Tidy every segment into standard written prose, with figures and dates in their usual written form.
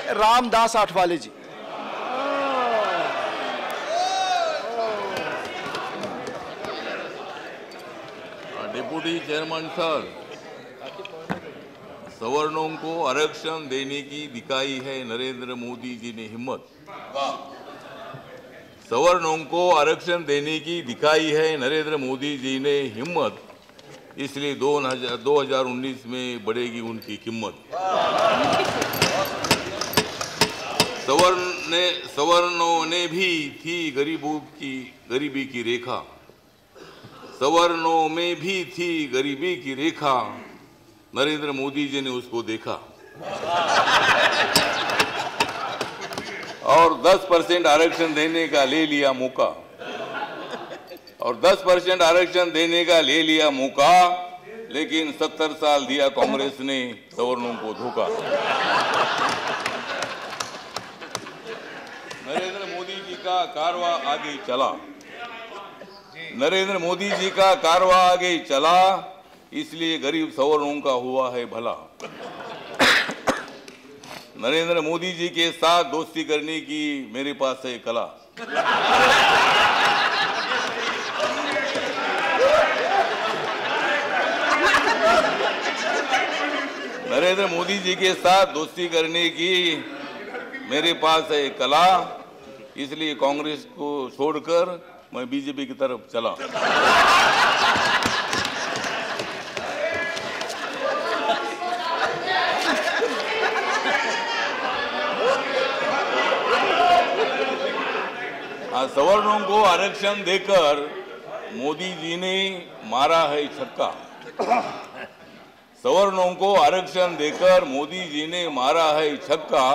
रामदास आठवाले जी। Deputy chairman sir, सवर्णों को आरक्षण देने की दिखाई है नरेंद्र मोदी जी ने हिम्मत। सवर्णों को आरक्षण देने की दिखाई है नरेंद्र मोदी जी ने हिम्मत, इसलिए 2019 में बढ़ेगी उनकी कीमत। सवर्णों ने भी थी गरीबी की रेखा, सवर्णों में भी थी गरीबी की रेखा, नरेंद्र मोदी जी ने उसको देखा और 10% आरक्षण देने का ले लिया मौका, और 10% आरक्षण देने का ले लिया मौका, लेकिन 70 साल दिया कांग्रेस ने सवर्णों को धोखा। नरेंद्र मोदी जी का कारवा आगे चला, नरेंद्र मोदी जी का कारवा आगे चला, इसलिए गरीब सवर्णों का हुआ है भला। नरेंद्र मोदी जी के साथ दोस्ती करने की मेरे पास है कला। नरेंद्र मोदी जी के साथ दोस्ती करने की मेरे पास है कला, इसलिए कांग्रेस को छोड़कर मैं बीजेपी की तरफ चला। सवर्णों को आरक्षण देकर मोदी जी ने मारा है छक्का, सवर्णों को आरक्षण देकर मोदी जी ने मारा है छक्का,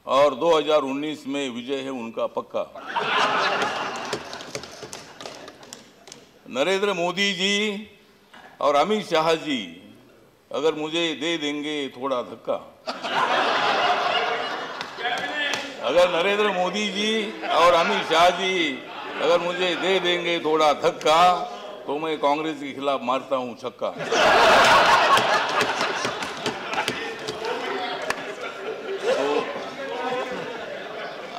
और 2019 में विजय है उनका पक्का। नरेंद्र मोदी जी और अमित शाह जी अगर मुझे दे देंगे थोड़ा धक्का, अगर नरेंद्र मोदी जी और अमित शाह जी अगर मुझे दे देंगे थोड़ा धक्का, तो मैं कांग्रेस के खिलाफ मारता हूं छक्का।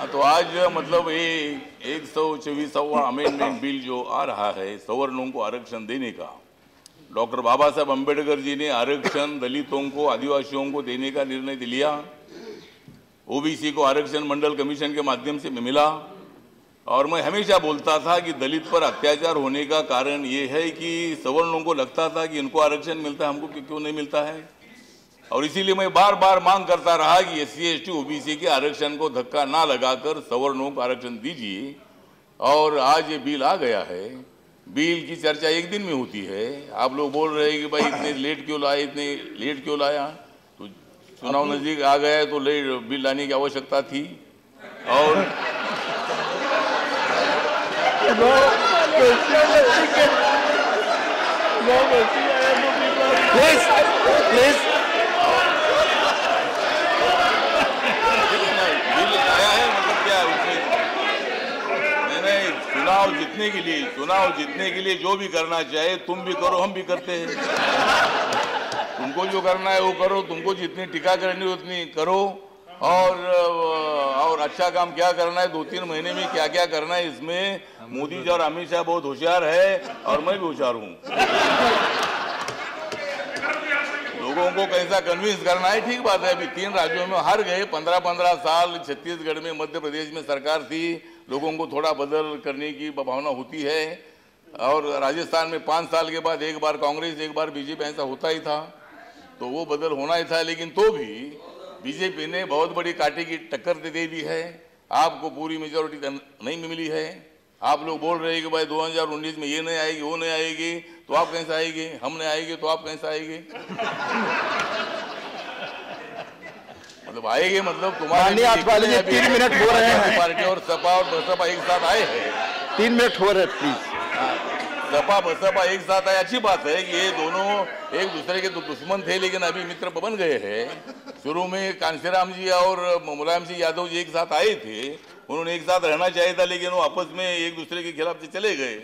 तो आज मतलब ये 124वां अमेंडमेंट बिल जो आ रहा है सवर्णों को आरक्षण देने का, डॉक्टर बाबा साहब अम्बेडकर जी ने आरक्षण दलितों को, आदिवासियों को देने का निर्णय लिया, ओबीसी को आरक्षण मंडल कमीशन के माध्यम से मिला। और मैं हमेशा बोलता था कि दलित पर अत्याचार होने का कारण ये है कि सवर्णों को लगता था कि इनको आरक्षण मिलता है, हमको क्यों नहीं मिलता है, और इसीलिए मैं बार बार मांग करता रहा कि SC ST OBC के आरक्षण को धक्का ना लगाकर सवर्णों को आरक्षण दीजिए। और आज ये बिल आ गया है, बिल की चर्चा एक दिन में होती है। आप लोग बोल रहे हैं कि भाई इतने लेट क्यों लाए, इतने लेट क्यों लाया, तो चुनाव नजदीक आ गया है तो लेट बिल लाने की आवश्यकता थी। और प्लीज चुनाव जीतने के लिए जो भी करना चाहे तुम भी करो, हम भी करते हैं। तुमको जो करना है वो करो, तुमको जितनी टीका करनी है उतनी करो, और अच्छा काम क्या करना है 2-3 महीने में क्या क्या करना है, इसमें मोदी जी और अमित शाह बहुत होशियार है और मैं भी होशियार हूँ। लोगों को कैसा कन्विंस करना है, ठीक बात है। अभी 3 राज्यों में हार गए, 15-15 साल छत्तीसगढ़ में, मध्य प्रदेश में सरकार थी, लोगों को थोड़ा बदल करने की भावना होती है। और राजस्थान में 5 साल के बाद एक बार कांग्रेस एक बार बीजेपी, ऐसा होता ही था, तो वो बदल होना ही था। लेकिन तो भी बीजेपी ने बहुत बड़ी कांटे की टक्कर दे दी है, आपको पूरी मेजोरिटी नहीं मिली है। आप लोग बोल रहे हैं कि भाई 2019 में ये नहीं आएगी, वो नहीं आएगी, तो आप कैसे आएंगे, हम नहीं आएंगे तो आप कैसे आएंगे? मतलब आएंगे मतलब तुम्हारे 3 मिनट हो रहे हैं, पार्टी और सपा और बसपा एक साथ आए हैं। 3 मिनट हो रहे, प्लीज। सपा बसपा एक साथ आए, अच्छी बात है कि ये दोनों एक दूसरे के दुश्मन थे लेकिन अभी मित्र बन गए हैं। शुरू में कांशीराम जी और मुलायम सिंह यादव जी एक साथ आए थे, उन्होंने एक साथ रहना चाहिए था, लेकिन वो आपस में एक दूसरे के खिलाफ से चले गए।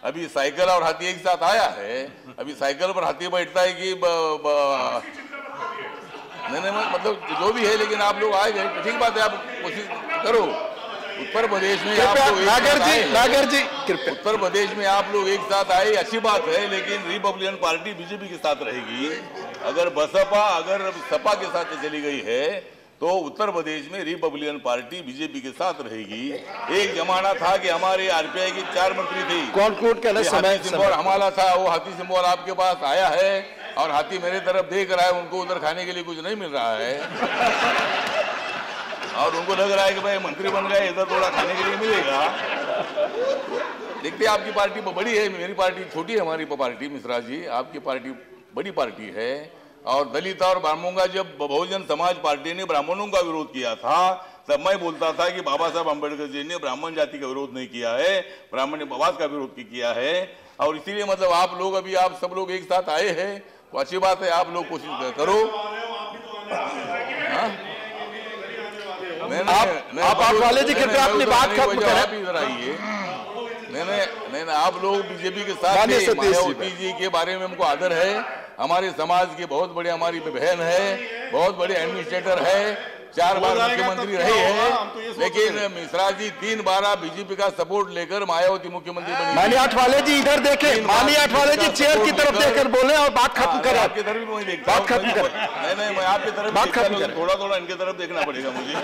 अभी साइकिल और हाथी एक साथ आया है, अभी साइकिल पर हाथी बैठता है कि नहीं मतलब जो भी है, लेकिन आप लोग आए गए तो ठीक बात है, आप कोशिश करो। उत्तर प्रदेश में आप लोग नागर जी कृपया, उत्तर प्रदेश में आप लोग एक साथ आए, अच्छी बात है, लेकिन रिपब्लिकन पार्टी बीजेपी के साथ रहेगी। अगर बसपा अगर सपा के साथ चली गई है तो उत्तर प्रदेश में रिपब्लिकन पार्टी बीजेपी के साथ रहेगी। एक जमाना था कि हमारे आरपीआई के 4 मंत्री थे, कंक्लूड करने समय हमारा था, वो हाथी सिंबल आपके पास आया है और हाथी मेरे तरफ देख रहा है, उनको उधर खाने के लिए कुछ नहीं मिल रहा है और उनको लग रहा है कि भाई मंत्री बन गए, इधर थोड़ा खाने के लिए मिलेगा। देखते हैं, आपकी पार्टी बड़ी है, मेरी पार्टी छोटी है। हमारी पार्टी मिश्रा जी, आपकी पार्टी बड़ी पार्टी है। और दलित और ब्राह्मणों का, जब बहुजन समाज पार्टी ने ब्राह्मणों का विरोध किया था तब मैं बोलता था कि बाबा साहब अम्बेडकर जी ने ब्राह्मण जाति का विरोध नहीं किया है, ब्राह्मण्यवाद का विरोध किया है। और इसीलिए मतलब आप लोग अभी आप सब लोग एक साथ आए हैं तो अच्छी बात है, आप लोग कोशिश करो। आप वाले जी कृपया अपनी बात खत्म करें। आप इधर आइए। नहीं, आप लोग बीजेपी के साथ हैं। मायावती जी के बारे में हमको आदर है, हमारे समाज की बहुत बड़ी हमारी बहन है, बहुत बड़े एडमिनिस्ट्रेटर है, 4 बार मुख्यमंत्री रहे हैं, लेकिन मिश्रा जी 3 बार बीजेपी का सपोर्ट लेकर मायावती मुख्यमंत्री बनी। माननीय आठवाले जी इधर देखें, माननीय आठवाले जी चेयर की तरफ देखकर बोले और बात खत्म करें। आपकी तरफ भी मैं देखता हूं, बात खत्म करें। नहीं, मैं आपकी तरफ बात खत्म करें। थोड़ा इनके तरफ देखना पड़ेगा मुझे।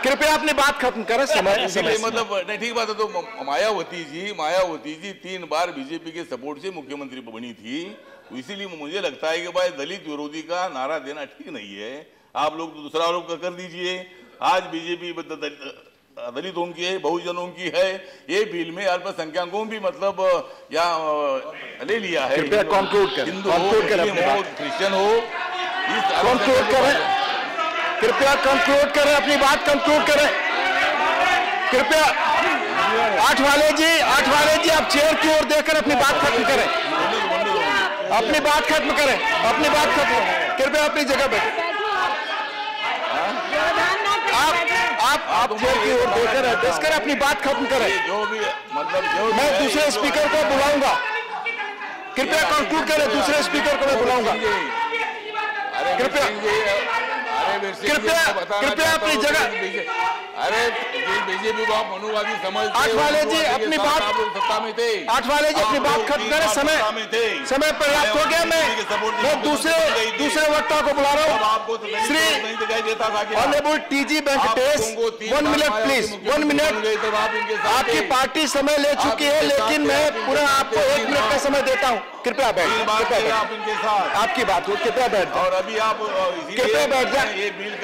कृपया अपनी बात खत्म करें। समय मतलब नहीं, ठीक बात है। तो मायावती जी 3 बार बीजेपी के सपोर्ट से मुख्यमंत्री बनी थी, तो इसीलिए मुझे लगता है कि भाई दलित विरोधी का नारा देना ठीक नहीं है। आप लोग दूसरा आरोप कर दीजिए। आज बीजेपी दलितों की है, बहुजनों की है, ये बिल में अल्पसंख्यकों भी मतलब या ले लिया है। हिंदू हो, क्रिश्चियन हो, कंक्लूड करें। कृपया कंक्लूड करें, अपनी बात कंक्लूड करें कृपया। आठवाले जी आप चेयर की ओर देखकर अपनी बात खत्म करें, अपनी बात खत्म करें, अपनी बात खत्म। कृपया अपनी जगह बैठे। आप चेयर की ओर देखकर अपनी बात खत्म करें। जो भी मतलब मैं दूसरे स्पीकर को बुलाऊंगा। कृपया कंक्लूड करें, दूसरे स्पीकर को मैं बुलाऊंगा। कृपया अपनी जगह। अरे बीजेपी को आप मनुवादी समझते हो। आठवाले जी अपनी बात, सत्ता में थे। आठवाले जी अपनी बात खत्म करें। समय पर्याप्त हो गया। मैं दूसरे वक्ता को बुला रहा हूँ। Shri honourable TG Venkatesh, 1 minute please, 1 minute. आपकी पार्टी समय ले चुकी है, लेकिन मैं पूरा आपको 1 मिनट का समय देता हूँ। कृपया बैठ, आपकी बात हो, कृपया बैठ। और अभी आप कृपया बैठ जाए।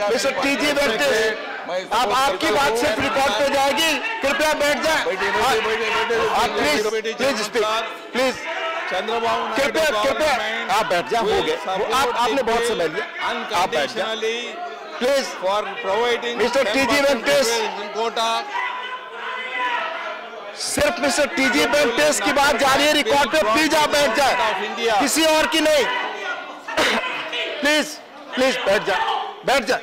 मिस्टर टीजी वेंकटेश, आप आपकी बात सिर्फ रिकॉर्ड पे जाएगी। कृपया बैठ जाए। प्लीज चंद्रबाबू, कृपया आप बैठ जाए। हो गए, आपने बहुत समय लिया, आप बैठ जाए please. For providing mister TG Venkatesh, quota, सिर्फ मिस्टर टीजी वेंकटेश की बात जारी है रिकॉर्ड पे। प्लीज आप बैठ जाए, किसी और की नहीं। प्लीज बैठ जाए।